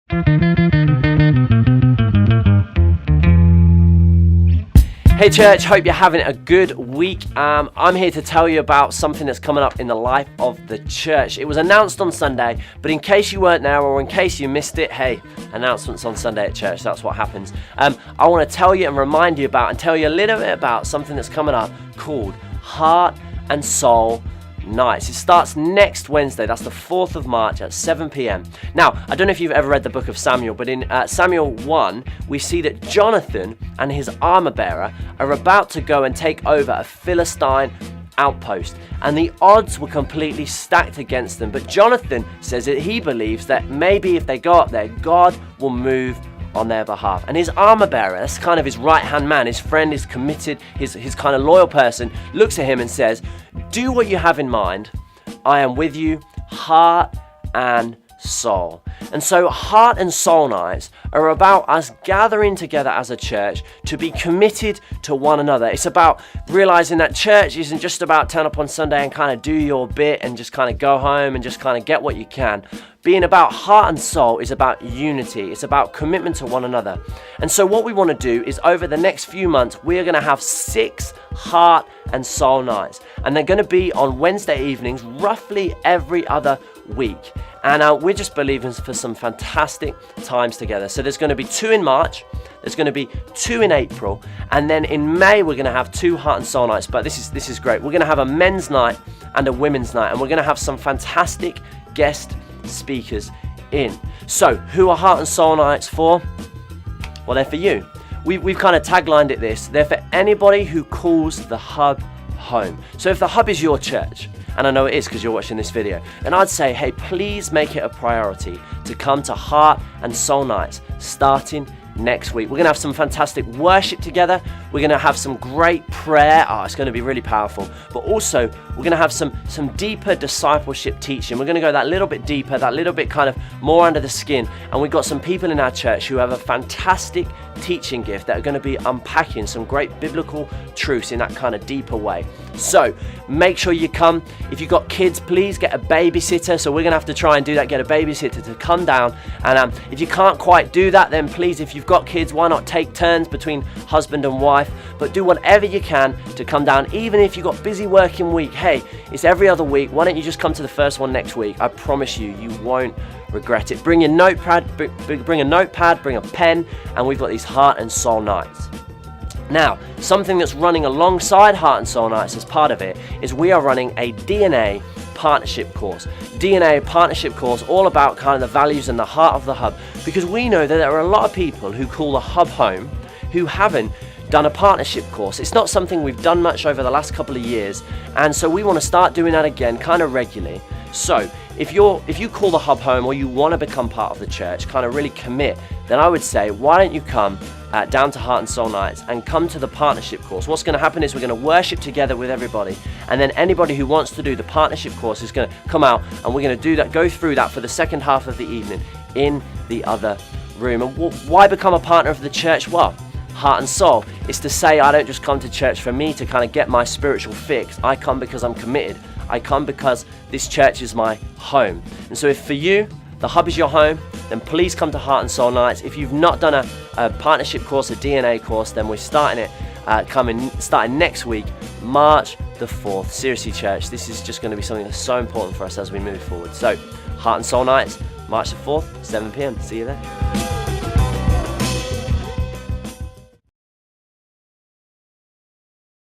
Hey church, hope you're having a good week. I'm here to tell you about something that's coming up in the life of the church. It was announced on Sunday, but in case you weren't there or in case you missed it, hey, announcements on Sunday at church, that's what happens. I want to tell you and remind you about and tell you a little bit about something that's coming up called Heart and Soul Nights. It starts next Wednesday, that's the 4th of March at 7 p.m. Now, I don't know if you've ever read the book of Samuel, but in Samuel 1, we see that Jonathan and his armor bearer are about to go and take over a Philistine outpost, and the odds were completely stacked against them. But Jonathan says that he believes that maybe if they go up there, God will move on their behalf. And his armor bearer, that's kind of his right-hand man, his friend, is committed, his kind of loyal person, looks at him and says, do what you have in mind. I am with you, heart and soul. And so Heart and Soul Nights are about us gathering together as a church to be committed to one another. It's about realizing that church isn't just about turn up on Sunday and kind of do your bit and just kind of go home and just kind of get what you can. Being about heart and soul is about unity. It's about commitment to one another. And so what we want to do is over the next few months, we're going to have 6 Heart and Soul Nights. And they're going to be on Wednesday evenings, roughly every other week. And we're just believing for some fantastic times together. So there's going to be 2 in March, there's going to be 2 in April, and then in May we're going to have 2 Heart and Soul Nights. But this is great. We're going to have a men's night and a women's night, and we're going to have some fantastic guest speakers in. So who are Heart and Soul Nights for? Well, they're for you. We've kind of taglined it this. They're for anybody who calls the Hub home. So if the Hub is your church, and I know it is because you're watching this video, then I'd say, hey, please make it a priority to come to Heart and Soul Nights starting next week. We're going to have some fantastic worship together. We're going to have some great prayer. It's going to be really powerful. But also, we're going to have some deeper discipleship teaching. We're going to go that little bit deeper, that little bit kind of more under the skin. And we've got some people in our church who have a fantastic teaching gift that are going to be unpacking some great biblical truths in that kind of deeper way. So make sure you come. If you've got kids, please get a babysitter. So we're going to have to try and do that, get a babysitter to come down. And if you can't quite do that, then please, if you've got kids, why not take turns between husband and wife? But do whatever you can to come down. Even if you've got busy working week, hey, it's every other week. Why don't you just come to the first one next week? I promise you, you won't regret it. Bring your notepad, bring a pen, and we've got these Heart and Soul Nights. Now, something that's running alongside Heart and Soul Nights as part of it is we are running a DNA partnership course. DNA partnership course, all about kind of the values and the heart of the Hub, because we know that there are a lot of people who call the Hub home who haven't done a partnership course. It's not something we've done much over the last couple of years, and so we want to start doing that again kind of regularly. So if you call the Hub home or you want to become part of the church, kind of really commit, then I would say, why don't you come down to Heart and Soul Nights and come to the partnership course. What's going to happen is we're going to worship together with everybody, and then anybody who wants to do the partnership course is going to come out, and we're going to do that, go through that for the second half of the evening in the other room. And why become a partner of the church? Well, Heart and Soul is to say, I don't just come to church for me to kind of get my spiritual fix. I come because I'm committed. I come because this church is my home. And so if for you, the Hub is your home, then please come to Heart and Soul Nights. If you've not done a partnership course, a DNA course, then we're starting it starting next week, March the 4th. Seriously, church, this is just going to be something that's so important for us as we move forward. So, Heart and Soul Nights, March the 4th, 7 p.m. See you there.